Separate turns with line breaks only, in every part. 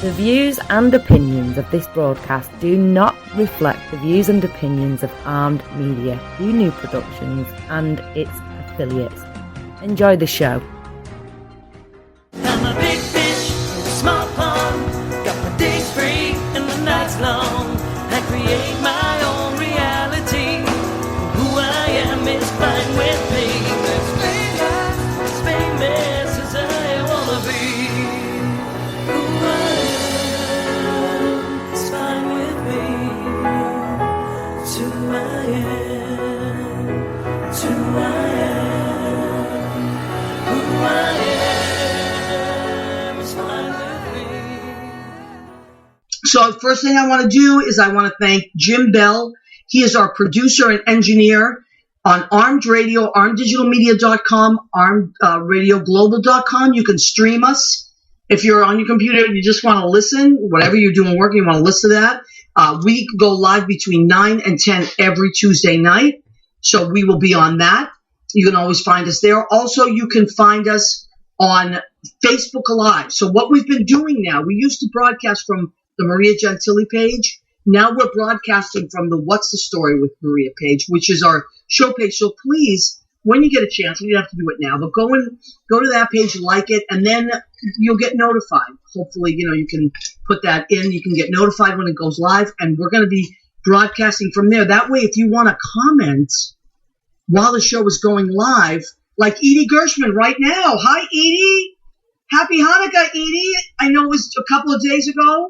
The views and opinions of this broadcast do not reflect the views and opinions of Armed Media, New Productions and its affiliates. Enjoy the show.
I'm a big fish in a small pond. Got my days free and the nights long. I create my own reality. Who I am is fine with me. As famous as I wanna be. Who I am is fine with me. It's who I am. It's who I am. Who I am is fine with me.
So first thing I want to do is I want to thank Jim Bell. He is our producer and engineer on Armed Radio, armeddigitalmedia.com, armedradioglobal.com. You can stream us. If you're on your computer and you just want to listen, whatever you're doing work, you want to listen to that. We go live between 9 and 10 every Tuesday night. So we will be on that. You can always find us there. Also, you can find us on Facebook Live. So what we've been doing now, we used to broadcast from the Maria Gentili page. Now we're broadcasting from the What's the Story with Maria page, which is our show page. So please, when you get a chance, you don't have to do it now, but go to that page, like it, and then you'll get notified. Hopefully, you can put that in. You can get notified when it goes live, and we're going to be broadcasting from there. That way, if you want to comment while the show is going live, like Edie Gershman right now. Hi, Edie. Happy Hanukkah, Edie. I know it was a couple of days ago.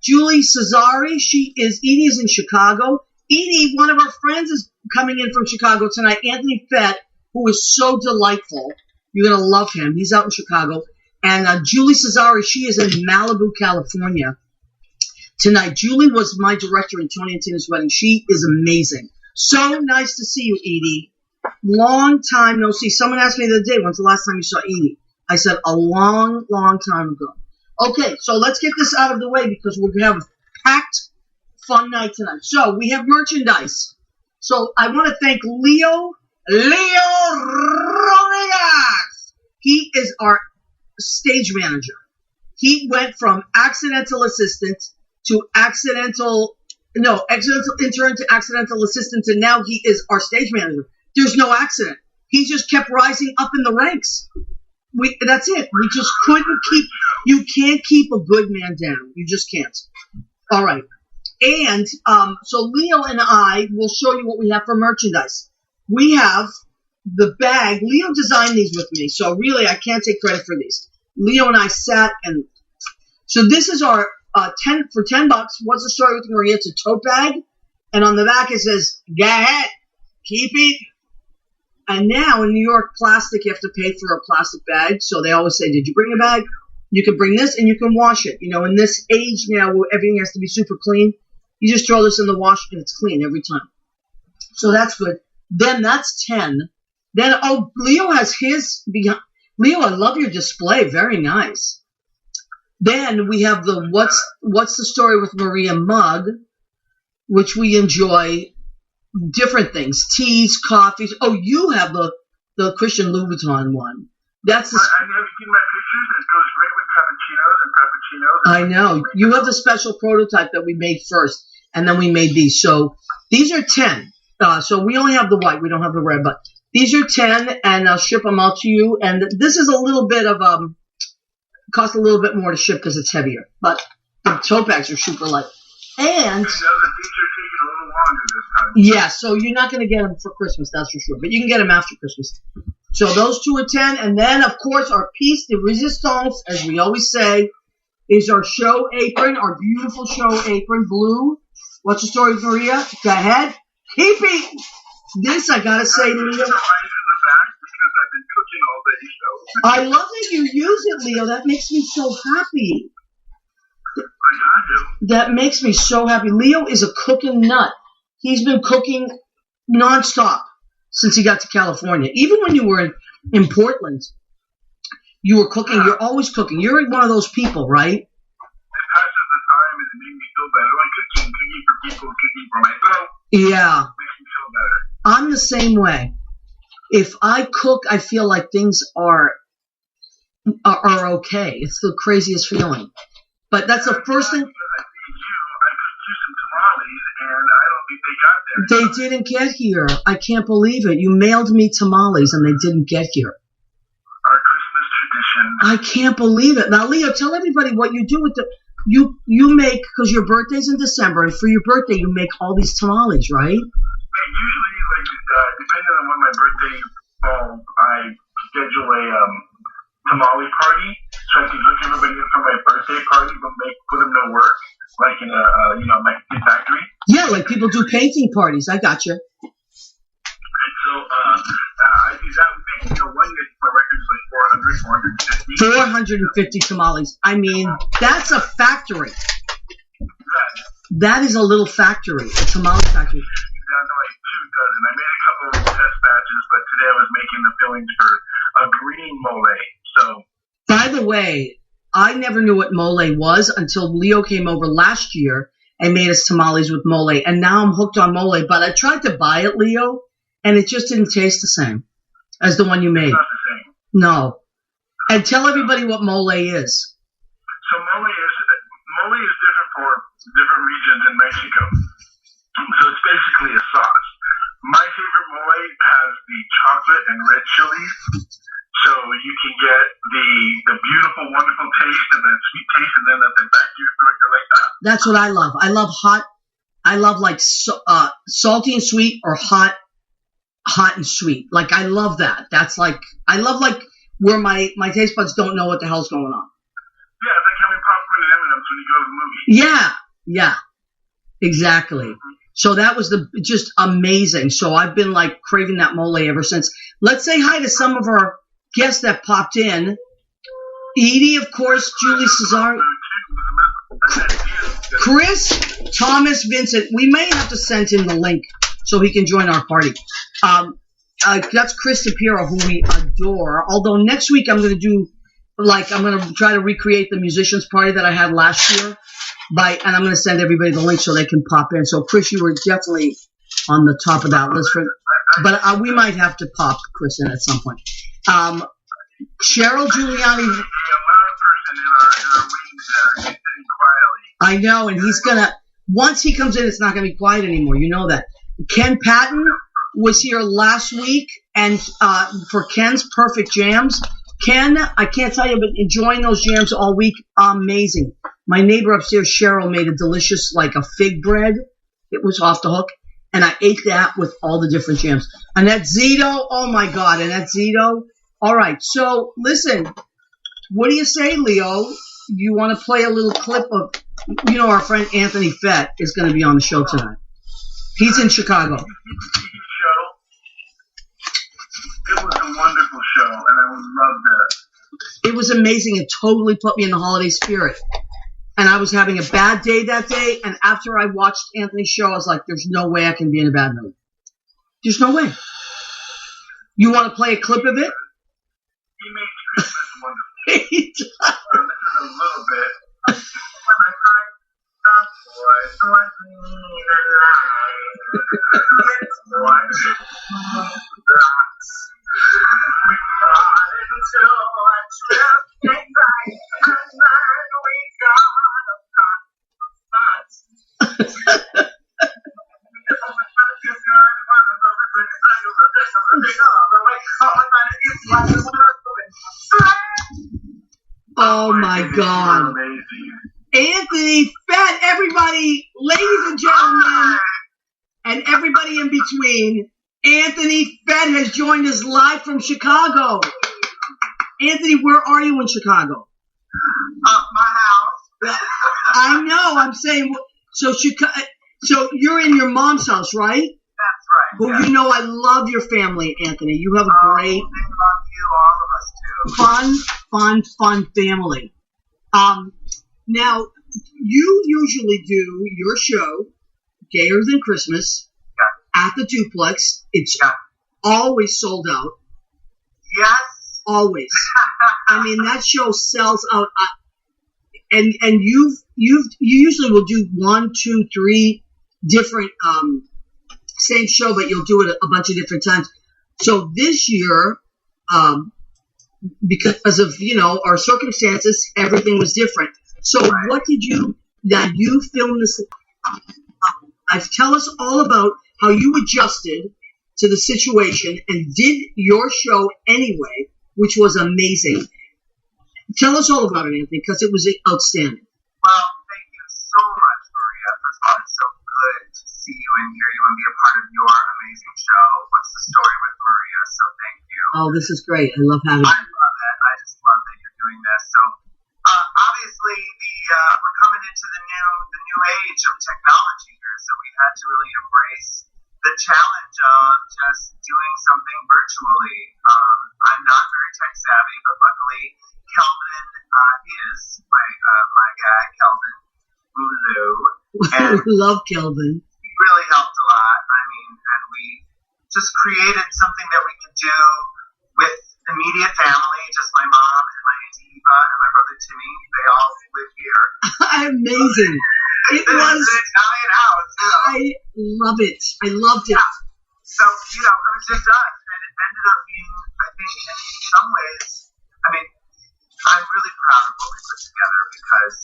Julie Cesari, Edie is in Chicago. Edie, one of our friends, is coming in from Chicago tonight. Anthony Fett, who is so delightful. You're going to love him. He's out in Chicago. And Julie Cesari, she is in Malibu, California tonight. Julie was my director in Tony and Tina's wedding. She is amazing. So nice to see you, Edie. Long time no see. Someone asked me the other day, when's the last time you saw Edie? I said a long, long time ago. Okay, so let's get this out of the way because we're going to have a packed, fun night tonight. So we have merchandise. So I want to thank Leo Rodriguez. He is our stage manager. He went from accidental assistant to accidental intern to accidental assistant, and now he is our stage manager. There's no accident. He just kept rising up in the ranks. That's it. We just couldn't you can't keep a good man down. You just can't. All right. And so Leo and I will show you what we have for merchandise. We have the bag. Leo designed these with me, so really I can't take credit for these. Leo and I sat and so this is our $10 for $10. What's the Story with Maria? It's a tote bag, and on the back it says, "Go ahead, keep it." And now in New York, plastic, you have to pay for a plastic bag. So they always say, "Did you bring a bag?" You can bring this and you can wash it. In this age now where everything has to be super clean, you just throw this in the wash and it's clean every time. So that's good. Then that's 10. Then, Leo has his. Leo, I love your display. Very nice. Then we have the What's the Story with Maria mug, which we enjoy. Different things, teas, coffees. Oh, you have the Christian Louboutin one. That's the.
Have you seen my pictures? It goes great with cappuccinos and frappuccinos.
I know. You have the special prototype that we made first, and then we made these. So these are 10. So we only have the white. We don't have the red, but these are 10, and I'll ship them out to you. And this is a little bit of cost a little bit more to ship because it's heavier, but the tote bags are super light. And yeah, so you're not going to get them for Christmas, that's for sure. But you can get them after Christmas. So those two are 10. And then, of course, our piece de resistance, as we always say, is our show apron, our beautiful show apron, blue. What's the Story with Maria? Go ahead. Keep it. This, I got to say, Leo. I love that you use it, Leo. That makes me so happy. That makes me so happy. Leo is a cooking nut. He's been cooking nonstop since he got to California. Even when you were in Portland, you were cooking. You're always cooking. You're one of those people, right?
It passes the time and it makes me feel better. Like cooking for people, cooking for myself.
Yeah.
It makes me feel better.
I'm the same way. If I cook, I feel like things are okay. It's the craziest feeling. But that's the first thing.
Because I see you, I cooked you some tamales, and I don't think they got there.
They didn't get here. I can't believe it. You mailed me tamales and they didn't get here.
Our Christmas tradition.
I can't believe it. Now, Leo, tell everybody what you do with the. You make, because your birthday's in December, and for your birthday you make all these tamales, right?
Yeah, usually, depending on when my birthday falls, I schedule a tamale party, so I can hook everybody in for my birthday party, but put them to work, like in a Mexican factory.
Yeah, like people do painting parties. I got you.
And so I do that with me. One year my record is like 450.
450 tamales. I mean, that's a factory. That is a little factory, a tamale factory.
Down to like 2 dozen. I made a couple of test batches, but today I was making the fillings for a green mole. So,
by the way, I never knew what mole was until Leo came over last year and made us tamales with mole, and now I'm hooked on mole. But I tried to buy it, Leo, and it just didn't taste the same as the one you made.
it's not the same.
No. And tell everybody what mole is.
So mole is different for different regions in Mexico. So it's basically a sauce. My favorite mole has the chocolate and red chilies. So you can get the beautiful, wonderful taste and the sweet taste, and then at the back of your throat, you're like, ah.
That's what I love. I love hot. I love like salty and sweet, or hot and sweet. Like, I love that. That's like, I love like where my taste buds don't know what the hell's going on.
Yeah, it's like having popcorn and M&M's when you go to the movie.
Yeah, exactly. So that was just amazing. So I've been like craving that mole ever since. Let's say hi to some of our guests that popped in. Edie, of course, Julie Cesar, Chris, Thomas, Vincent. We may have to send him the link so he can join our party. That's Chris Shapiro, who we adore. Although next week I'm going to try to recreate the musicians party that I had last year. And I'm going to send everybody the link so they can pop in. So, Chris, you were definitely on the top of that list. But we might have to pop Chris in at some point. Cheryl Giuliani. I know, and he's going to, once he comes in, it's not going to be quiet anymore. You know that. Ken Patton was here last week, and for Ken's Perfect Jams. Ken, I can't tell you, but enjoying those jams all week, amazing. My neighbor upstairs, Cheryl, made a delicious, like a fig bread. It was off the hook. And I ate that with all the different jams. Annette Zito, oh my God, Annette Zito. All right, so listen, what do you say, Leo? You want to play a little clip of, our friend Anthony Fett is going to be on the show tonight. He's in Chicago.
It was a wonderful show, and I loved it.
It was amazing. It totally put me in the holiday spirit. And I was having a bad day that day, and after I watched Anthony's show, I was like, there's no way I can be in a bad mood. There's no way. You want to play a clip of it?
He makes Christmas wonderful.
He does.
This is a little bit. When I find the boys like me alive, it's one blocks. We got into a trip night, and then we got a spots.
Oh my God. Anthony Fett, everybody, ladies and gentlemen, and everybody in between, Anthony Fett has joined us live from Chicago. Anthony, where are you in Chicago?
My house.
I know, I'm saying, so you're in your mom's house, right?
That's right.
Well,
yeah.
I love your family, Anthony. You have a great,
They love you, all of us too.
fun family. Now, you usually do your show, Gayer Than Christmas, at the Duplex. It's always sold out.
Yes.
Always. I mean, that show sells out. And you usually will do 1, 2, 3 different same show, but you'll do it a bunch of different times. So this year, because of our circumstances, everything was different. So what did you filmed this? Tell us all about how you adjusted to the situation and did your show anyway, which was amazing. Tell us all about it, Anthony, because it was outstanding.
Well, thank you so much, Maria. First of all, it's so good to see you and hear you and be a part of your amazing show. What's the Story with Maria? So thank you.
Oh, this is great. I love having you.
I love it. I just love that you're doing this. So obviously, we're coming into the new age of technology here, so we had to really embrace the challenge of just doing something virtually. I'm not very tech savvy, but luckily Kelvin is my guy, Kelvin Boulou. And
love Kelvin.
He really helped a lot. I mean, and we just created something that we could do with immediate family, just my mom and my Auntie Eva and my brother Timmy. They all live here.
Amazing. It was
an Italian house.
I love it. I loved it.
So, it was just us. And it ended up being, I think, in some ways, I mean, I'm really proud of what we put together because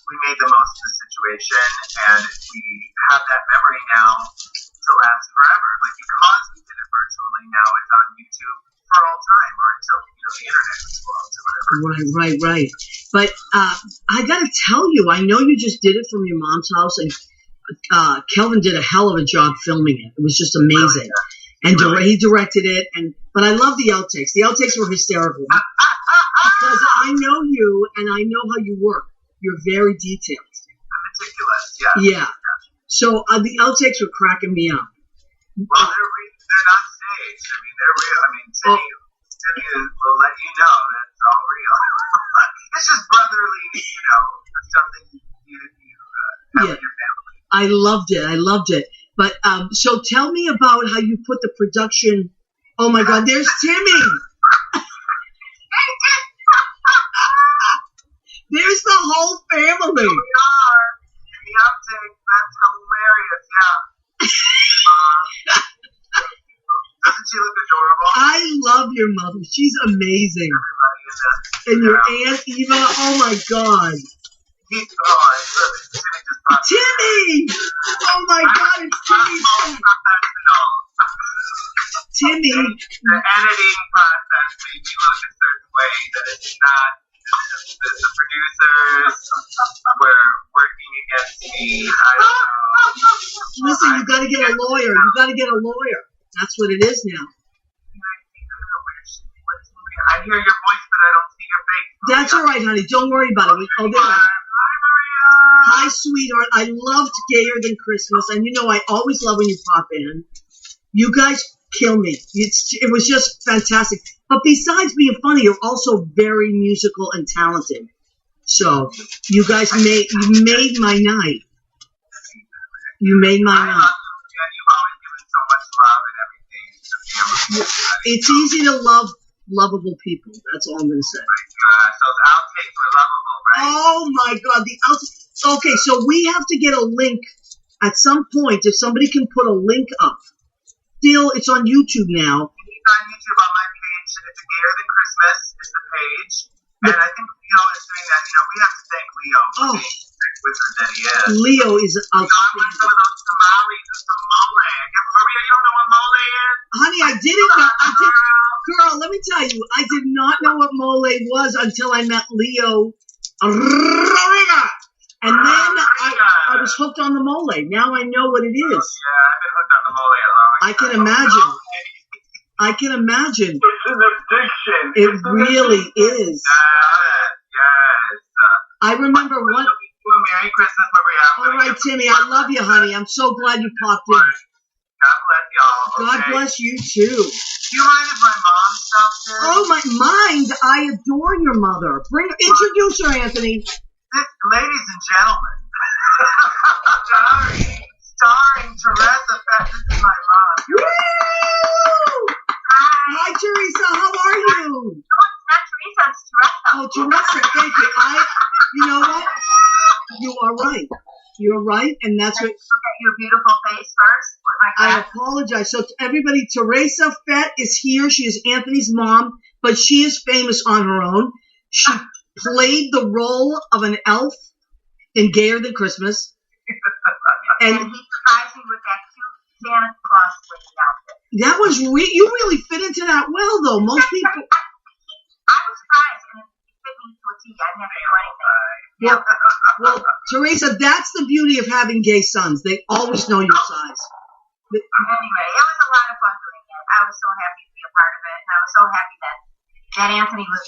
we made the most of the situation and we have that memory now to last forever. Like, because we did it virtually, now it's on YouTube for all time or until, the internet explodes or whatever.
Right. But I got to tell you, I know you just did it from your mom's house, and Kelvin did a hell of a job filming it. It was just amazing. And he directed it. But I love the outtakes. The outtakes were hysterical. Because I know you, and I know how you work. You're very detailed.
I'm meticulous,
yeah. So the outtakes were cracking me up.
Well, they're not staged. I mean, they're real. I mean, Timmy will let you know that it's all real. It's just brotherly, something you have with your family.
I loved it. But so tell me about how you put the production. Oh my God, there's Timmy. There's the whole family.
Here we are in the outtake. That's hilarious. Yeah. Doesn't she look adorable?
I love your mother. She's amazing. And your Aunt Eva. Oh my God. Timmy! Oh my God, it's Timmy. Timmy.
The editing process made me look a certain way that it's not. The producers were working against me. I don't know.
Listen, you got to get a lawyer. That's what it is now.
I hear your voice, but I don't see your face.
That's all right, honey. Don't worry about it. Oh, there I am.
Hi, Maria.
Hi, sweetheart. I loved Gayer Than Christmas, and I always love when you pop in. You guys kill me. It was just fantastic. But besides being funny, you're also very musical and talented. So you guys made my night. You made my night.
You've always given so much love and everything.
It's easy to love lovable people. That's all I'm going to say.
Those outtakes were lovable, right?
Oh my God, the outtakes. Okay, so we have to get a link at some point. If somebody can put a link up. Still, it's on YouTube now.
It's on YouTube on my page. It's Gayer Than Christmas is the page. And I think Leo is doing that. We have to thank Leo for being the wizard that he is.
Leo is
I want some of those tamales and some mole. Maria, you don't know what mole is?
Honey, I didn't know. Girl, let me tell you, I did not know what mole was until I met Leo. And then I was hooked on the mole. Now I know what it is.
Yeah, I've been hooked on the mole a long time.
I can imagine.
It's an addiction.
It really is.
Yes.
I remember one.
Merry Christmas, Maria.
All right, Timmy, I love you, honey. I'm so glad you popped in.
God bless y'all.
God bless you, too.
Do you mind if my mom stops in?
Oh, my mind. I adore your mother. Introduce her, Anthony.
Ladies and gentlemen, starring Teresa Fett. This is my mom.
Woo! Hi, Teresa. How are you?
Not Teresa, it's Teresa.
Oh, Teresa, thank you. You know what? You are right. You're right, and that's what.
Look at your beautiful face first. With my
I apologize. So, everybody, Teresa Fett is here. She is Anthony's mom, but she is famous on her own. She played the role of an elf in Gayer Than Christmas.
And he surprised me with that cute Santa Claus lady outfit.
That was you really fit into that well, though. Most people.
I was surprised, and it fit me to a T. I didn't have to do anything.
Well, Teresa, that's the beauty of having gay sons. They always know your size.
Anyway, it was a lot of fun doing it. I was so happy to be a part of it, and I was so happy that Anthony was.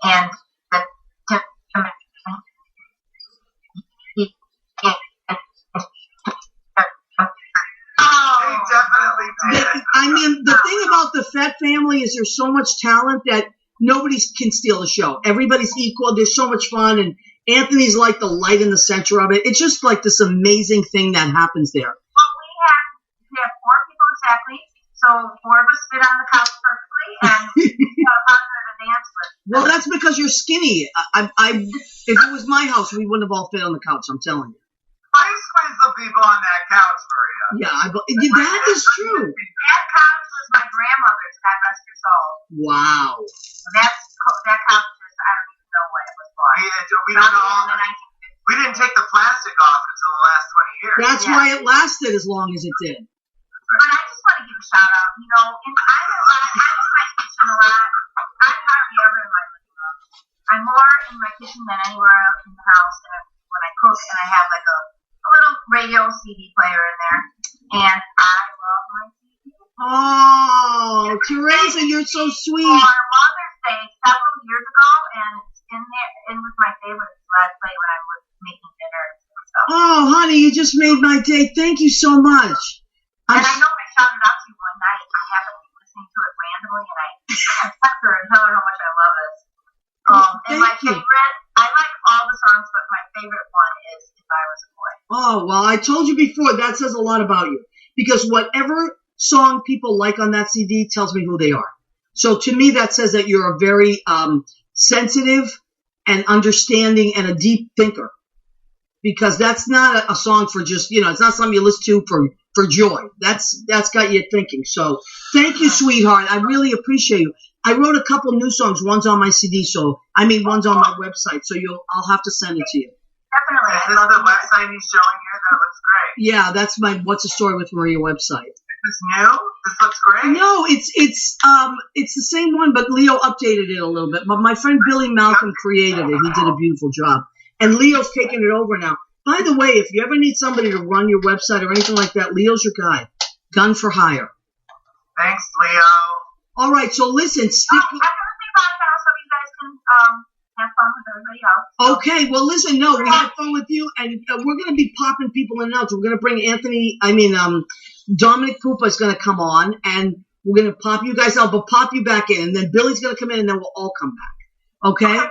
And
Definitely did.
I mean, the thing about the Fett family is there's so much talent that nobody can steal the show. Everybody's equal. There's so much fun, and Anthony's like the light in the center of it. It's just like this amazing thing that happens there.
Well, we have 4 people exactly, so 4 of us fit on the couch perfectly, and we got a partner to dance with.
Well, that's because you're skinny. If it was my house, we wouldn't have all fit on the couch. I'm telling you.
I squeezed the people on that couch, Maria.
Yeah, that is true.
That couch was my grandmother's, God rest her soul.
Wow.
That couch is, I don't even know when it was bought.
We don't know.
In the 1950s.
We didn't take the plastic off until the last 20 years.
That's why it lasted as long as it did.
But I just want to give a shout out. You know, I'm in my kitchen a lot. I'm hardly ever in my living room. I'm more in my kitchen than anywhere else in the house. And when I cook, and I have like a little radio CD player in there, and I love my CD.
Oh, Teresa, you're so sweet.
For Mother's Day several years ago, and it's in there. It was my favorite. So I play when I was making dinner and stuff.
Oh, honey, you just made my day. Thank you so much.
And I know I shouted out to you one night. I happened to be listening to it randomly, and I text her and tell her how much I love it. And my favorite, I like all the songs, but my favorite one is If I Was a Boy.
Oh, well, I told you before, that says a lot about you. Because whatever song people like on that CD tells me who they are. So to me, that says that you're a very sensitive and understanding and a deep thinker. Because that's not a song for just, it's not something you listen to for joy. That's got you thinking. So thank you, sweetheart. I really appreciate you. I wrote a couple new songs. One's on my CD, one's on my website. So I'll have to send it to you.
Definitely.
Is this the website he's showing here? That looks great.
Yeah, that's my What's the Story with Maria website.
Is this new? This looks great.
No, it's the same one, but Leo updated it a little bit. But my friend Billy Malcolm created it. He did a beautiful job. And Leo's taking it over now. By the way, if you ever need somebody to run your website or anything like that, Leo's your guy. Gun for hire.
Thanks, Leo.
All right, so listen.
I'm going to say bye now so you guys can have fun with everybody else.
Okay, well, listen, no, we had fun with you, and we're going to be popping people in and out. So we're going to bring Dominick Pupa is going to come on, and we're going to pop you guys out, but pop you back in, and then Billy's going to come in, and then we'll all come back. Okay?
I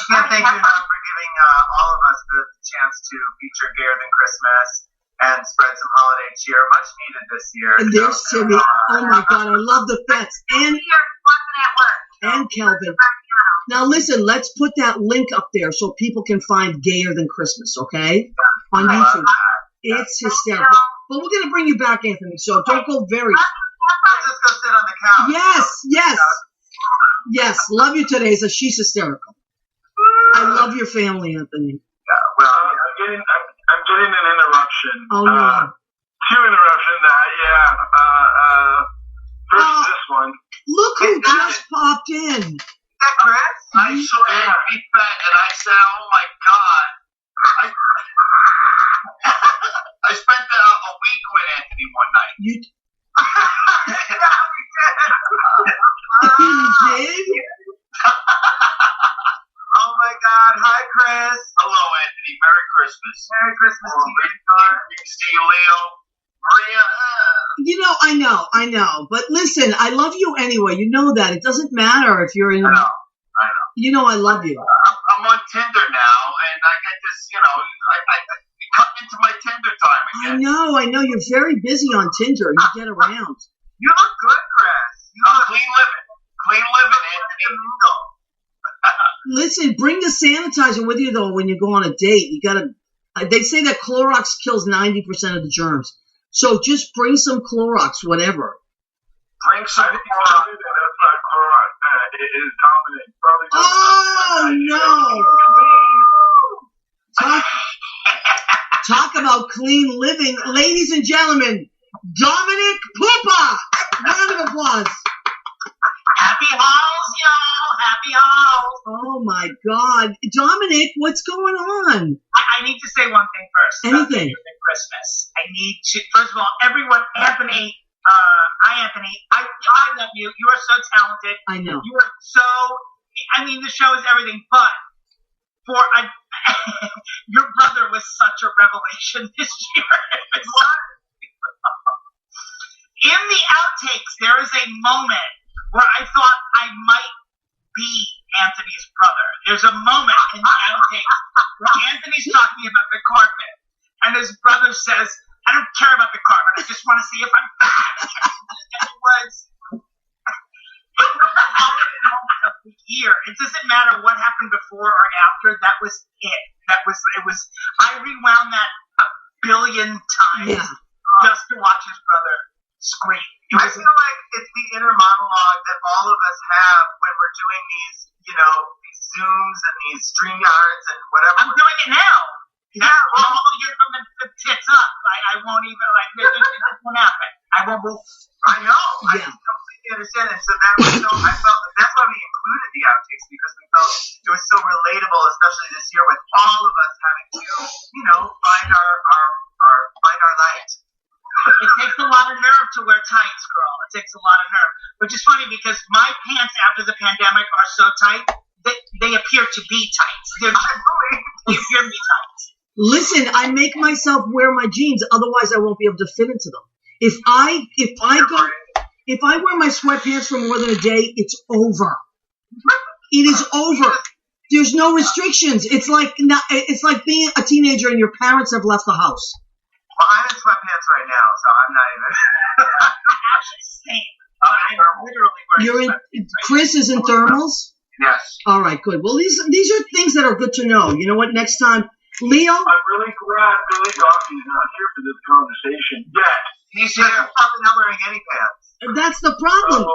can't thank you enough for giving all of us the chance to feature Gayer Than Christmas and spread some holiday cheer. Much needed this year.
And there's Timmy. Oh, my God, I love the Fets. And Kelvin. Now, listen, let's put that link up there so people can find Gayer Than Christmas, okay? On YouTube. It's hysterical. But we're going to bring you back, Anthony, so don't go very...
Let's just go sit on the couch.
Yes. Love you today. So she's hysterical. I love your family, Anthony.
Yeah, well, I'm getting an interruption.
Oh, no.
2 interruptions. First, this one.
Look who just popped in.
Is that Chris?
I saw Anthony Fett, and I said, "Oh my God!" I spent a week with Anthony one night.
You did?
Oh my God! Hi, Chris.
Hello, Anthony. Merry Christmas.
Merry Christmas to you.
We can see you, Leo. Maria.
I know. But listen, I love you anyway. You know that. It doesn't matter if you're in...
I know.
You know I love you.
I'm on Tinder now, and I get this, I cut into my Tinder time again.
I know. You're very busy on Tinder. You get around.
You look good, Chris.
Clean living, Anthony.
Listen, bring the sanitizer with you, though, when you go on a date. You got to They say that Clorox kills 90% of the germs. So just bring some Clorox, whatever.
Drink some
I think that's not Clorox. It is Dominick. Probably
Oh, no. Talk about clean living. Ladies and gentlemen, Dominick Poopa. Round of applause.
Happy Halls, y'all. Happy Halls.
Oh, my God. Dominick, what's going on?
I need to say one thing first.
Anything.
About Christmas. I need to, first of all, everyone, Anthony, hi, Anthony. I love you. You are so talented.
I know.
You are so, I mean, the show is everything, but your brother was such a revelation this year. In the outtakes, there is a moment where I thought I might be Anthony's brother. There's a moment in the outtakes where Anthony's talking about the carpet, and his brother says, I don't care about the carpet, I just want to see if I'm fat. And it was the moment of the year. It doesn't matter what happened before or after, that was it. It was, I rewound that a billion times just to watch his brother scream.
I feel like it's the inner monologue that all of us have when we're doing these, these Zooms and these StreamYards and whatever.
I'm doing it now.
Yeah, well,
I'm only here from the tits up. I won't even, it won't happen. I won't move.
I know. Yeah. I completely understand it. So that was I felt, that's why we included the outtakes, because we felt it was so relatable, especially this year with all of us having to, find our light.
It takes a lot of nerve to wear tights, girl. It takes a lot of nerve. Which is funny because my pants after the pandemic are so tight, they appear to be tights. They appear to be tights.
Listen, I make myself wear my jeans, otherwise I won't be able to fit into them. If I wear my sweatpants for more than a day, it's over. It is over. There's no restrictions. It's like being a teenager and your parents have left the house.
Well, I'm in sweatpants right now, so I'm not even.
Actually, same. I'm literally wearing sweatpants.
Chris is in thermals?
Yes.
All right, good. Well, these are things that are good to know. You know what? Next time, Leo?
I'm really glad Billy Dossey's not here for this conversation yet.
He's here. Probably not wearing any pants.
That's the problem.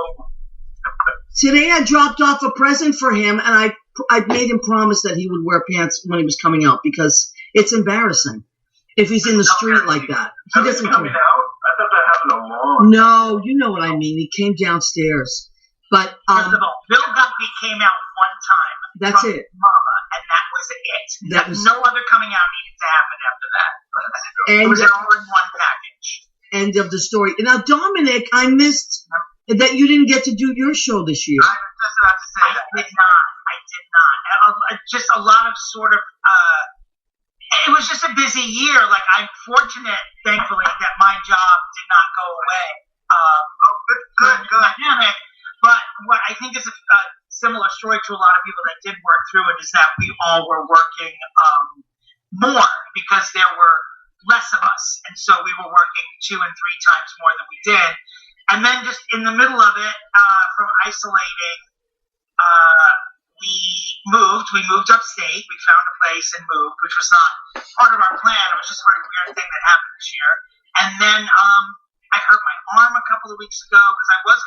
Today I dropped off a present for him, and I made him promise that he would wear pants when he was coming out, because it's embarrassing if he's in the street like that. He doesn't
coming
care.
out? I thought that happened a long
No, you know what I mean. He came downstairs. But
first of all, Bill Guthrie came out one time.
That's
from
it.
Mama, and that was it. No other coming out needed to happen after that. It was an all-in-one package.
End of the story. Now, Dominick, I missed that you didn't get to do your show this year.
I was just about to say
I did not. Just a lot of sort of. It was just a busy year. Like, I'm fortunate, thankfully, that my job did not go away. Good. Pandemic. But what I think is a similar story to a lot of people that did work through it is that we all were working more because there were less of us. And so we were working 2 and 3 times more than we did. And then just in the middle of it, from isolating, we moved upstate. We found a place and moved, which was not part of our plan. It was just a very weird thing that happened this year. And then I hurt my arm a couple of weeks ago because I was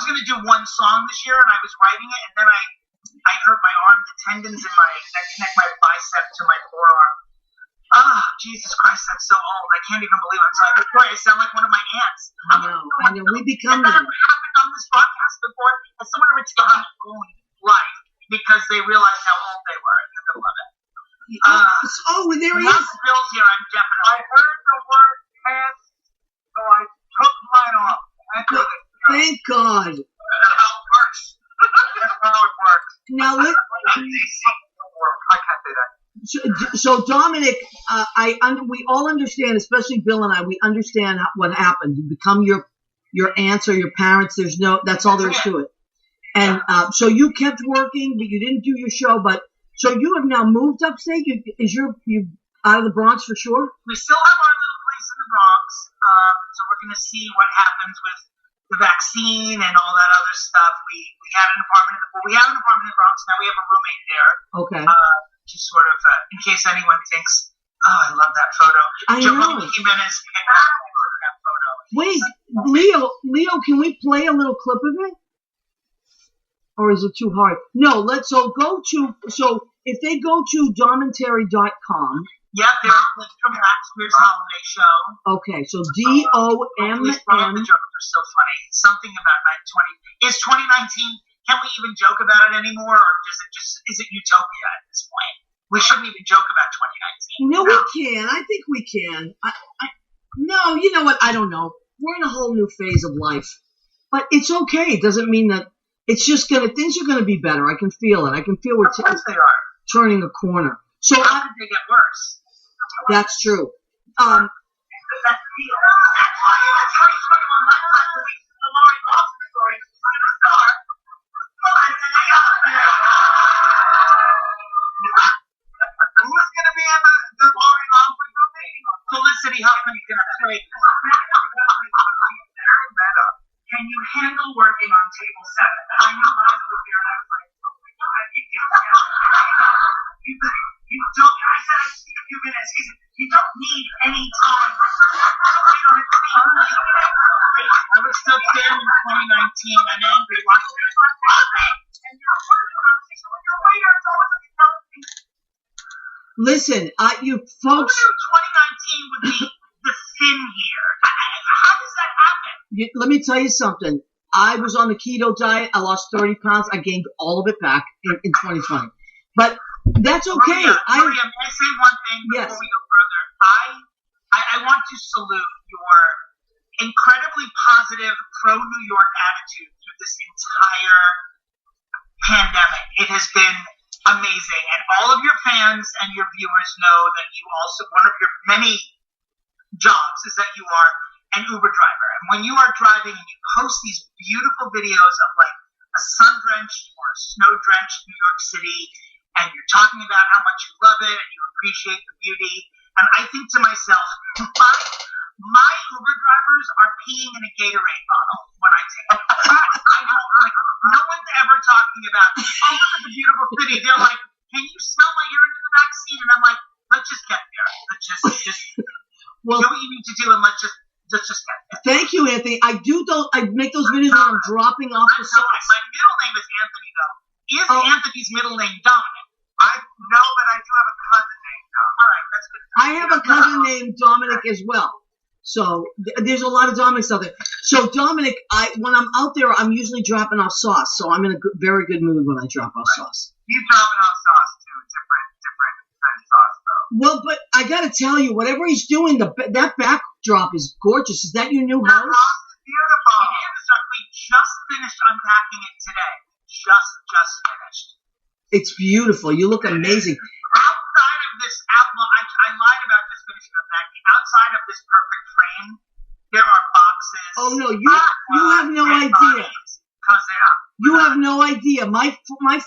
gonna do one song this year, and I was writing it, and then I hurt my arm, the tendons that connect my bicep to my forearm. Jesus Christ, I'm so old. I can't even believe I'm telling the story. I sound like one of my aunts.
I know. We become
that. Has never happened on this podcast before. Has someone ever taken their own life because they realized how old they were in the middle of it?
There he is.
Bill's here. I'm definitely.
I heard the word pants, so I took mine off.
Thank God.
That's how it works. That's how it works.
Now,
I can't say that.
So Dominick, we all understand, especially Bill and I. We understand what happened. You become your aunts or your parents. That's all there is to it. And so you kept working, but you didn't do your show. But so you have now moved upstate. You out of the Bronx for sure?
We still have our little place in the Bronx. So we're going to see what happens with the vaccine and all that other stuff. We had an apartment in the Bronx. Now we have a roommate there.
Okay.
Just sort of in case anyone thinks
Oh, I love that photo.
I
Giovanni
know.
Jimenez came out with that photo.
Wait, Leo, can we play a little clip of it? Or is it too hard? No, so if they go to domentary.com.
Yep, there's a clip from last year's holiday show.
Okay, so DOMN.
The jokes are so funny. Something about 2020. Is 2019, can we even joke about it anymore? Or is it utopia at this point? We shouldn't even joke about 2019.
No, we can. I think we can. No, you know what? I don't know. We're in a whole new phase of life. But it's okay. It doesn't mean that it's just things are gonna be better. I can feel it. I can feel
Of course they are.
turning a corner. So
How could they get worse?
that's true.
That's why 2021 lifetime movie, the Laurie Lawson story, I'm gonna start. Who's gonna be in the Laurie Lawson movie? Felicity Huffman's gonna play. Very meta. Can you handle working on table 7? I know Liza was there and I was like, oh my god, you don't. I said I just need a few minutes. He said, you don't need any time. I was so down in 2019 and angry watching it. And you're working on things when you're a waiter. It's always like, no.
Listen, you
Who
folks.
knew 2019 would be the sin here? How does that happen?
Let me tell you something. I was on the keto diet. I lost 30 pounds. I gained all of it back in 2020. But that's okay.
Maria, may I say one thing before
Yes.
we go further? I want to salute your incredibly positive pro-New York attitude through this entire pandemic. It has been amazing. And all of your fans and your viewers know that you also, one of your many jobs is that you are an Uber driver. And when you are driving and you post these beautiful videos of like a sun-drenched or a snow-drenched New York City, and you're talking about how much you love it and you appreciate the beauty, and I think to myself, my Uber drivers are peeing in a Gatorade bottle when I take them. I don't like. No one's ever talking about, oh, look at the beautiful city. They're like, can you smell my urine in the back seat? And I'm like, let's just get there. Let's just do what you need to do, and let's just get there.
Thank you, Anthony. I make those videos when I'm dropping off the sauce.
My middle name is Anthony, though. Is Anthony's middle name Dominick?
I know, but I do have a cousin named Dom.
All right, that's good.
I have a cousin named Dominick as well. So there's a lot of Dominicks out there. So Dominick, when I'm out there, I'm usually dropping off sauce. So I'm in a very good mood when I drop off sauce.
He's dropping off sauce too, different kind of sauce though.
Well, but I gotta tell you, whatever he's doing, that backdrop is gorgeous. Is that your new house?
Beautiful.
It is, we just finished unpacking it today. Just finished.
It's beautiful. You look amazing.
Outside of this, I lied about just finishing unpacking. Outside of this perfect frame, there are boxes.
Oh no, you have no idea. You have no idea. My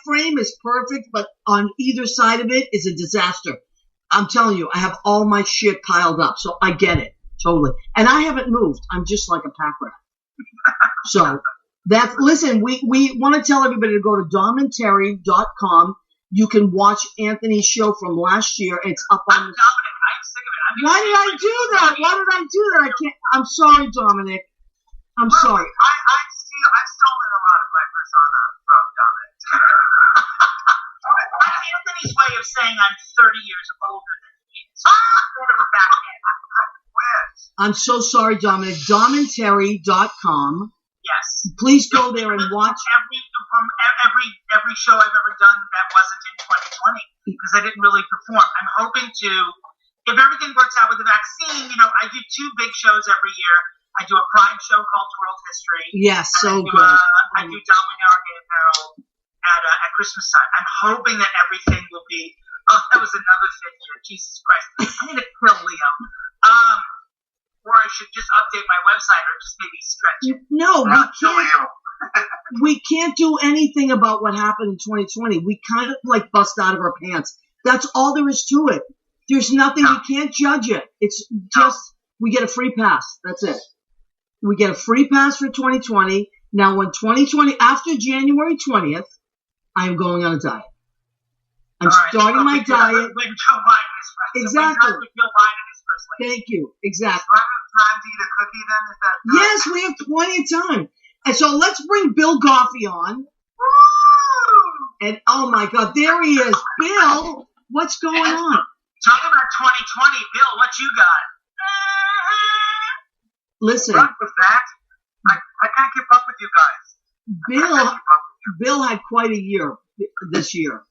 frame is perfect, but on either side of it is a disaster. I'm telling you, I have all my shit piled up, so I get it totally. And I haven't moved. I'm just like a pack rat. So listen. We want to tell everybody to go to domentary.com. You can watch Anthony's show from last year. It's up on.
Dominick, I'm sick of it.
Why did I do that? I can't. I'm sorry, Dominick. I'm sorry.
I've stolen a lot of my persona from Dominick.
Anthony's way of saying I'm 30 years older than he is. Sort of a backhand.
I'm so sorry, Dominick. Domentary.com.
Yes.
Please go there and watch.
Every show I've ever done that wasn't in 2020 because I didn't really perform. I'm hoping to, if everything works out with the vaccine, I do 2 big shows every year. I do a Pride show called World History.
Yes, so good.
I do Dominick Apparel at Christmas time. I'm hoping that everything will be. Oh, that was another figure. Jesus Christ. I'm going to kill Leo. Or I should just update my website or just maybe stretch it.
No, we can't do anything about what happened in 2020. We kind of like bust out of our pants. That's all there is to it. There's nothing. We can't judge it. It's just we get a free pass. That's it. We get a free pass for 2020. Now, when 2020, after January 20th, I am going on a diet. I'm starting my diet.
When Joe Biden is president.
Exactly.
When Joe Biden is first lady.
Thank you. Exactly.
Do I have time to eat a cookie then? Is that
Yes, we have plenty of time. And so let's bring Bill Goffey on.
Woo!
And oh my God, there he is. Bill, what's going on?
Talk about 2020. Bill, what you got?
Listen,
What was that? I can't keep up with you guys.
Bill had quite a year this year.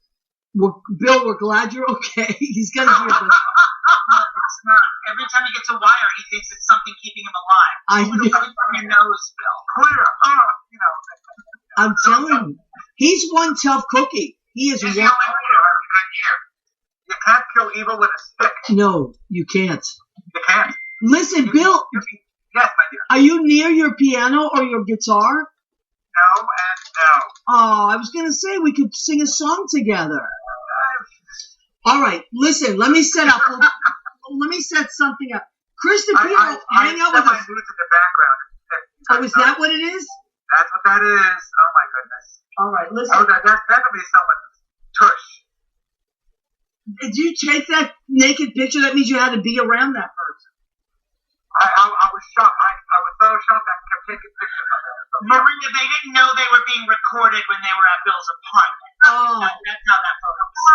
Bill, we're glad you're okay. He's got a year. But
It's not. Every time he gets a wire, he thinks it's something keeping him alive.
I
Put it
know.
right from your nose, Bill. Clear. You know.
I'm telling you, he's one tough cookie. He is
He's the
one.
only one who has a good year. You can't kill evil with a stick.
No, you can't.
You can't.
Listen, Bill,
Yes, my dear.
are you near your piano or your guitar?
No and no.
Oh, I was going to say we could sing a song together. All right, listen, let me set something up. Chris DePiero, hang out with
my
us.
boots in the background.
Oh, is that what it is?
That's what that is. Oh, my goodness.
All right, listen.
Oh, that's definitely someone's tush.
Did you take that naked picture? That means you had to be around that person.
I was shocked. I was so shocked I kept taking pictures of them. Maria, they didn't know they were being recorded when they were at Bill's apartment.
Oh.
That's how that photo was.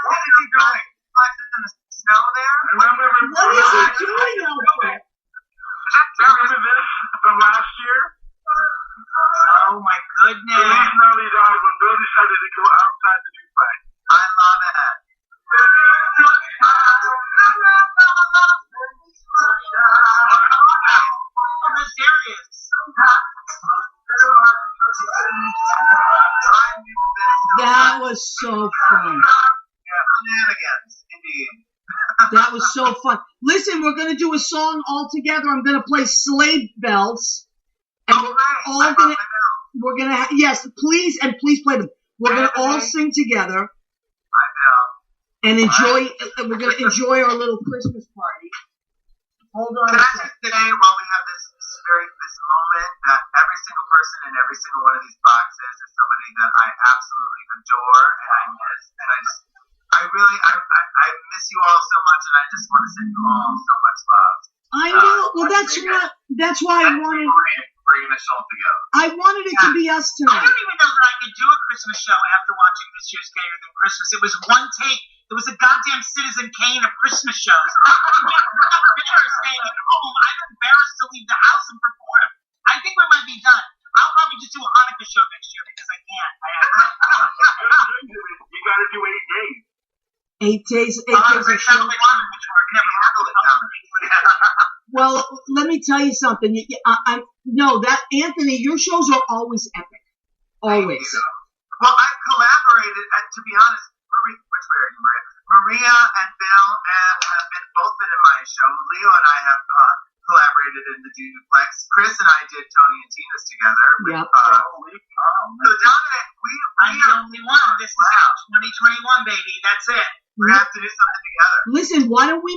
What is he doing? Like in the snow there?
Remember
What is he doing out there?
Remember this from last year?
Oh my goodness.
The reason early died when Bill decided to go outside the duplex.
I love it. Oh, there's Darius.
That was so fun.
Shenanigans, indeed.
That was so fun. Listen, we're going to do a song all together. I'm going to play Slade Bells. And we're going to, yes, please play them. We're going to all sing together and enjoy, we're going to enjoy our little Christmas party. Hold on
Can
a
I
second.
say today, while we have this moment, that every single person in every single one of these boxes is somebody that I absolutely adore and I miss, and I miss you all so much, and I just want to send you all so much love.
I know. Well, that's why I wanted.
Bringing this all together.
I wanted it to be us
I
tonight.
don't even know that I could do a Christmas show after watching this year's Gayer Than Christmas. It was one take. It was a goddamn Citizen Kane of Christmas shows. I'm embarrassed staying at home. I'm embarrassed to leave the house and perform. I think we might be done. I'll probably just do a Hanukkah show next year because I can't.
You got to do 8 days.
8 days. 8 days
I
of show.
sound like one, which I can never handle it down.
Well, let me tell you something. No, that Anthony, your shows are always epic. Always.
Well, I've collaborated, to be honest, Maria and Bill have both been in my show. Leo and I have collaborated in the Duplex. Chris and I did Tony and Tina's together.
Yep.
So Dominic, I'm the only one. This is 2021, baby. That's it. We have to do something together.
Listen, why don't we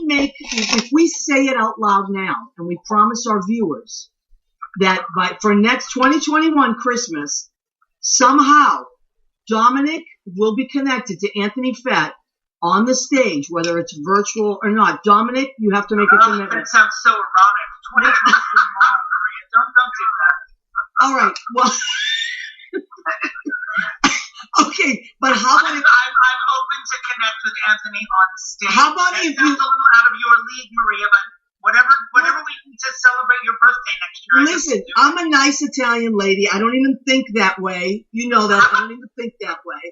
if we say it out loud now, and we promise our viewers that for next 2021 Christmas, somehow Dominic will be connected to Anthony Fett on the stage, whether it's virtual or not. Dominic, you have to make a commitment.
That sounds so erotic. 2021, Maria. Don't do that.
All right. Well, okay, but how about if...
I'm open to connect with Anthony on stage.
How about
that
if
sounds
you...
a little out of your league, Maria, but whatever we need to celebrate your birthday next year.
Listen, I'm a nice Italian lady. I don't even think that way. You know that. I don't even think that way.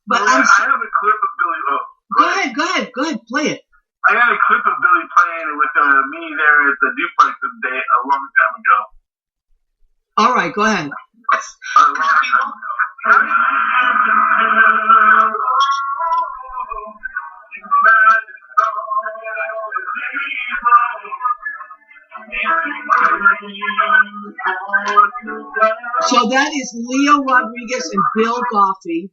But
I have a clip of Billy.
Go ahead. Play it.
I had a clip of Billy playing with me there at the Duplex a long time ago.
All right, go ahead. So that is Leo Rodriguez and Bill Goffey.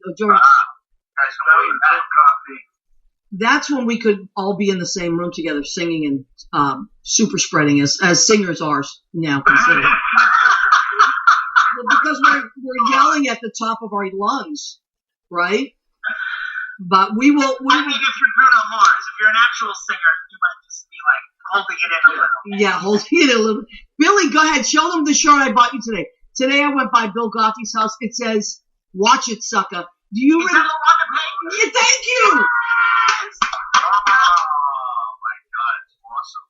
That's when we could all be in the same room together singing and super spreading as singers are now considered. Well, because we're yelling at the top of our lungs, right? But we will.
I mean, if you're Bruno Mars, if you're an actual singer, you might just be like holding it in a little.
Yeah, holding it a little. Billy, go ahead. Show them the shirt I bought you today. Today I went by Bill Goffey's house. It says, "Watch it, sucker." Do you
Is that the one to pay?
Yeah, thank you.
Yes! Oh my God, it's awesome.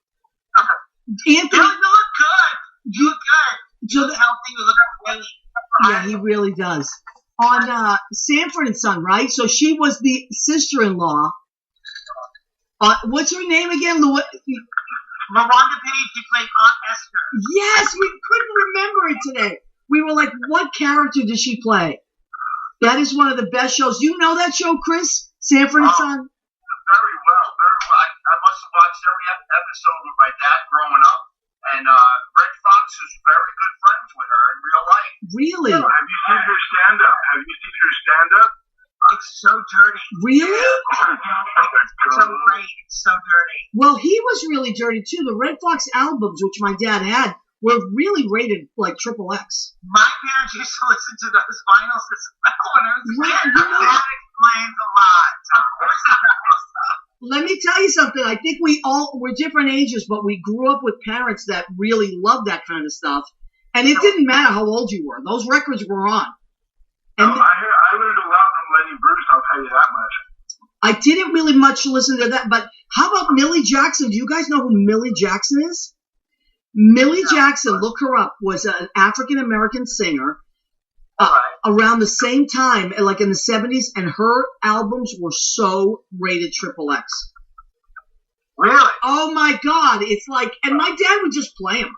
Anthony,
You look good. You look good. You
So
look healthy. You look really.
yeah, he really does. On Sanford and Son, right? So she was the sister-in-law. What's her name again?
Miranda Page, you played Aunt Esther.
Yes, we couldn't remember it today. We were like, what character did she play? That is one of the best shows. You know that show, Chris? Sanford and Son?
Very well, very well. I must have watched every episode with my dad growing up, and Red Fox was very good friends with her in real life.
Really?
Have you seen her stand-up?
It's so dirty.
Really?
It's so great. It's so dirty.
Well, he was really dirty, too. The Red Fox albums, which my dad had, were really rated like XXX.
My parents used to listen to those vinyls as well when I was a kid.
You know-
That explains a lot. Of course it does.
Let me tell you something. I think we're different ages, but we grew up with parents that really loved that kind of stuff. And it didn't matter how old you were. Those records were on. And
I learned a lot from Lenny Bruce, I'll tell you that much.
I didn't really much listen to that. But how about Millie Jackson? Do you guys know who Millie Jackson is? Millie Jackson, look her up, was an African-American singer around the same time, like in the 70s, and her albums were so rated XXX.
Really?
Oh my God. It's like, and my dad would just play them.